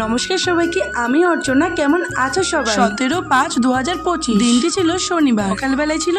নমস্কার সবাইকে, আমি অর্চনা। কেমন আছো সবাই? 17/5/2025 দিনটি ছিল শনিবার। সকালবেলায় ছিল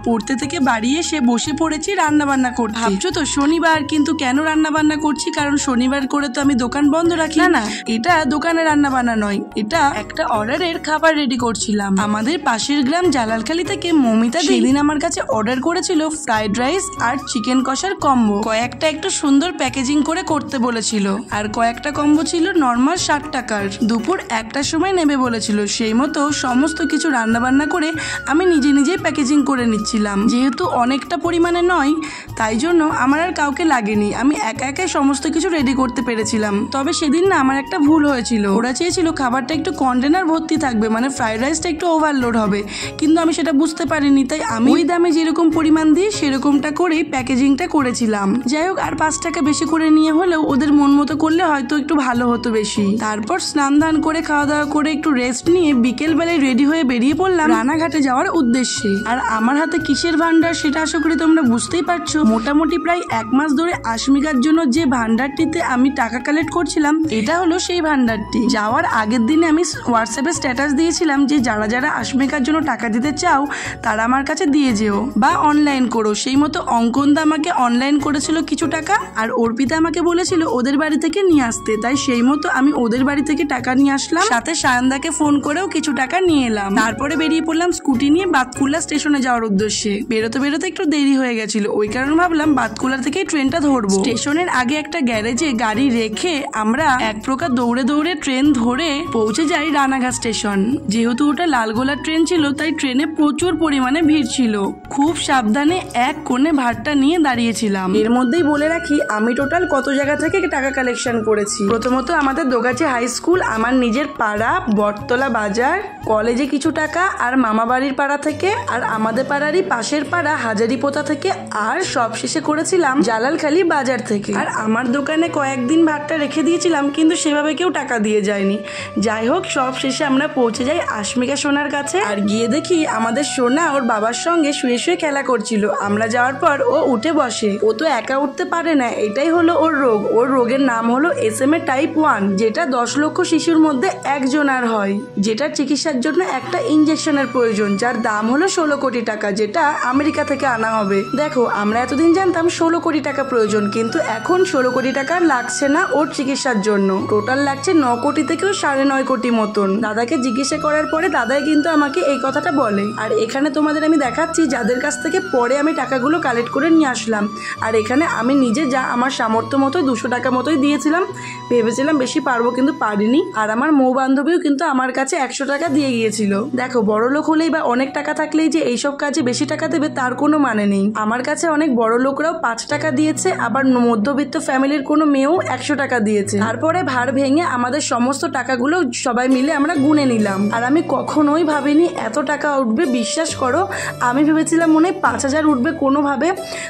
পড়তে থেকে বাড়ি এসে বসে পড়েছি রান্না বান্না করতে। ভাবছো তো শনিবার, কিন্তু কেন রান্না বান্না করছি? কারণ শনিবার করে তো আমি দোকান বন্ধ রাখি না। এটা দোকানে রান্না বান্না নয়, এটা একটা অর্ডারের খাবার রেডি করছিলাম। আমাদের পাশের গ্রাম জালালখালী থেকে মমিতা সেদিন আমার কাছে অর্ডার করেছিল ফ্রাইড রাইস আর চিকেন কষার কম্বো। কয়েকটা একটু সুন্দর প্যাকেজিং করে করতে বলেছিল, আর কয়েকটা কম্বো ছিল নর্মাল 60 টাকার। দুপুর 1টার সময় নেবে বলেছিল। সেই মতো সমস্ত কিছু রান্না বান্না করে আমি নিজেই প্যাকেজিং করে নিচ্ছিলাম। যেহেতু অনেকটা পরিমাণে নয়, তাই জন্য আমার আর কাউকে লাগেনি, আমি একাই সমস্ত কিছু রেডি করতে পেরেছিলাম। তবে সেদিন না আমার একটা ভুল হয়েছিল। ওরা চেয়েছিল খাবারটা একটু কন্টেনার ভর্তি থাকবে, মানে ফ্রাইড রাইসটা একটু ওভারলোড হবে, কিন্তু আমি সেটা বুঝতে পারিনি। তাই আমি ওই দামে যেরকম পরিমাণ দিই সেরকমটা করেই প্যাকেজিংটা করেছিলাম। যাই হোক, আর 5 টাকা বেশি করে নিয়ে হলেও ওদের মন মতো করলে হয়তো একটু ভালো হতো বেশি। তারপর স্নান দান করে খাওয়া দাওয়া করে একটু রেস্ট নিয়ে বিকেল বেলায় রেডি হয়ে বেরিয়ে পড়লাম রানাঘাটে যাওয়ার উদ্দেশ্যে। আর আমার হাতে কিসের ভান্ডার সেটা আশা করি তোমরা বুঝতেই পারছো। মোটামুটি প্রায় 1 মাস ধরে আশমিকার জন্য যে ভান্ডারটিতে আমি টাকা কালেক্ট করছিলাম, এটা হলো সেই ভান্ডারটি। যাওয়ার আগের দিনে আমি হোয়াটসঅ্যাপে স্ট্যাটাস দিয়েছিলাম যে যারা আশমিকার জন্য টাকা দিতে চাও তারা আমার কাছে দিয়ে যেও বা অনলাইন করো। সেই মতো অঙ্কনদা আমাকে অনলাইন করেছিল কিছু টাকা, আর অর্পিতা আমাকে বলেছিল ওদের বাড়ি থেকে নিয়ে আসতে। তাই সেই মতো আমি ওদের বাড়ি থেকে টাকা নিয়ে আসলাম, সাথে সায়নদাকে ফোন করেও কিছু টাকা নিয়ে এলাম। তারপরে বেরিয়ে পড়লাম স্কুটি নিয়ে বাতকুল্লা স্টেশনে যাওয়ার উদ্দেশ্যে। বেরোতে একটু দেরি হয়ে গেছিল, ওই কারণে ভাবলাম বাতকুল্লা থেকে ট্রেনটা ধরবো। স্টেশনের আগে একটা গ্যারেজে গাড়ি রেখে আমরা এক প্রকার দৌড়ে ট্রেন ধরে পৌঁছে যাই রানাঘাট স্টেশন। যেহেতু ওটা লালগোলার ট্রেন ছিল, তাই ট্রেনে প্রচুর পরিমাণে ভিড় ছিল। খুব সাবধানে এক কোণে ভাড়টা নিয়ে দাঁড়িয়েছিলাম। এর মধ্যেই বলে রাখি আমি টোটাল কত জায়গা থেকে টাকা কালেকশন করেছি। প্রথমত আমাদের দোগাছি হাই স্কুল, আমার নিজের পাড়া বটতলা বাজার, কলেজে কিছু টাকা, আর মামা বাড়ির পাড়া থেকে, আর আমাদের পাড়ারই পাশের পাড়া হাজারিপোতা থেকে, আর সব শেষে করেছিলাম জালালখালী বাজার থেকে। আর আমার দোকানে কয়েকদিন ভাতটা রেখে দিয়েছিলাম, কিন্তু সেভাবে কেউ টাকা দিয়ে যায়নি। যাই হোক, সব শেষে আমরা পৌঁছে যাই আশমিকা সোনার কাছে। আর গিয়ে দেখি আমাদের সোনা ওর বাবার সঙ্গে শুয়ে খেলা করছিল। আমরা যাওয়ার পর ও উঠে বসে। ও তো একা উঠতে পারে না, এটাই হলো ওর রোগ। ওর রোগের নাম হলো SMA টাইপ 1, যেটা 10 লক্ষ শিশুর মধ্যে একজনার হয়, যেটার চিকিৎসার জন্য একটা ইনজেকশনের প্রয়োজন, যার দাম হলো 16 কোটি টাকা, যেটা আমেরিকা থেকে আনা হবে। দেখো, আমরা এতদিন জানতাম 16 কোটি টাকা প্রয়োজন, কিন্তু এখন 16 কোটি টাকা লাগছে না ওর চিকিৎসার জন্য। টোটাল লাগছে 9 কোটি থেকেও 9.5 কোটি মতন। দাদাকে জিজ্ঞাসা করার পরে দাদাই কিন্তু আমাকে এই কথাটা বলে। আর এখানে তোমাদের আমি দেখাচ্ছি যাদের কাছ থেকে পরে আমি টাকাগুলো কালেক্ট করে নিয়ে আসলাম। আর এখানে আমি নিজে যা আমার সামর্থ্য মতো 200 টাকা মতোই দিয়েছিলাম। ভেবেছিলাম বেশি পারবো, কিন্তু পারিনি। আর আমার মৌ বান্ধবীও কিন্তু আমার কাছে 100 টাকা দিয়ে গিয়েছিল। দেখো, বড় লোক হলেই বা অনেক টাকা থাকলেই যে এইসব কাজে বেশি টাকা দেবে তার কোনো মানে নেই। আমার কাছে অনেক বড় লোকরাও 5 টাকা দিয়েছে, আবার মধ্যবিত্ত ফ্যামিলির কোনো মেয়েও 100 টাকা দিয়েছে। তারপরে ভার ভেঙে আমাদের সমস্ত টাকাগুলো সবাই মিলে আমরা গুনে নিলাম। আর আমি কখনোই ভাবিনি এত টাকা উঠবে। বিশ্বাস করো, আমি ভেবেছিলাম মনে হয় 5,000 উঠবে কোনোভাবে।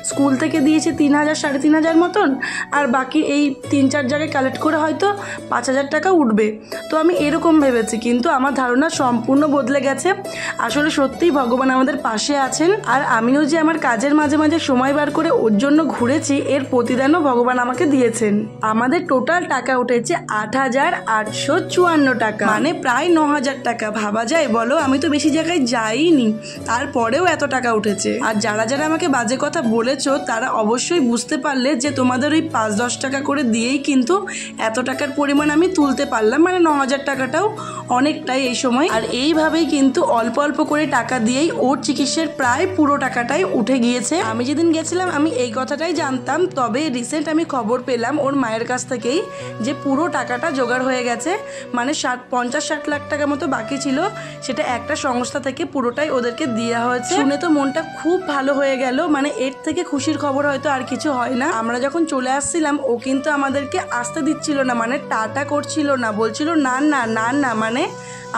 স্কুল থেকে দিয়েছে 3,000 3,500 মতন, আর বাকি এই 3-4 জায়গায় কালেক্ট করে হয়তো 5,000 টাকা উঠবে। তো আমি এরকম ভেবেছি, কিন্তু আমার ধারণা সম্পূর্ণ বদলে গেছে। আসলে সত্যিই ভগবান আমাদের পাশে আছেন। আর আমিও যে আমার কাজের মাঝে মাঝে সময় বার করে ওর জন্য ঘুরেছি, এর প্রতিদানও ভগবান আমাকে দিয়েছেন। আমাদের টোটাল টাকা উঠেছে 8,854 টাকা, মানে প্রায় 9,000 টাকা। ভাবা যায় বলো? আমি তো বেশি জায়গায় যাইনি, তারপরেও এত টাকা উঠেছে। আর যারা আমাকে বাজে কথা বলেছো তারা অবশ্যই বুঝতে পারলে যে তোমাদের ওই 5-10 টাকা করে দিয়েই কিন্তু এত টাকার পরিমাণ আমি তুলতে পারলাম, মানে 9,000 টাকাটাও অনেকটাই এই সময়। আর এইভাবেই কিন্তু অল্প অল্প করে টাকা দিয়েই ওর চিকিৎসার প্রায় পুরো টাকাটাই উঠে গিয়েছে। আমি যেদিন গেছিলাম আমি এই কথাটাই জানতাম, তবে রিসেন্ট আমি খবর পেলাম ওর মায়ের কাছ থেকেই যে পুরো টাকাটা জোগাড় হয়ে গেছে, মানে 50-60 লাখ টাকা মতো বাকি ছিল, সেটা একটা সংস্থা থেকে পুরোটাই ওদেরকে দেওয়া হয়েছে। শুনে তো মনটা খুব ভালো হয়ে গেল, মানে এর থেকে খুশির খবর হয়তো আর কিছু হয় না। আমরা যখন চলে আসছিলাম ও কিন্তু আমাদেরকে আসতে দিচ্ছিল না, মানে টাটা করছিল না, বলছিল না না না না, মানে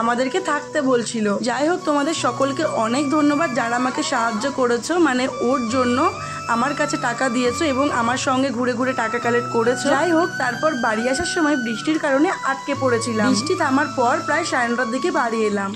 আমাদেরকে থাকতে বলছিল। যাই হোক, তোমাদের সকলকে অনেক ধন্যবাদ যারা আমাকে সাহায্য করেছো, মানে ওর জন্য আমার কাছে টাকা দিয়েছো এবং আমার সঙ্গে ঘুরে টাকা কালেক্ট করেছো। যাই হোক, তারপর বাড়ি আসার সময় বৃষ্টির কারণে আটকে পড়েছিলাম। বৃষ্টি থামার পর প্রায় 9:30টার দিকে বাড়ি এলাম।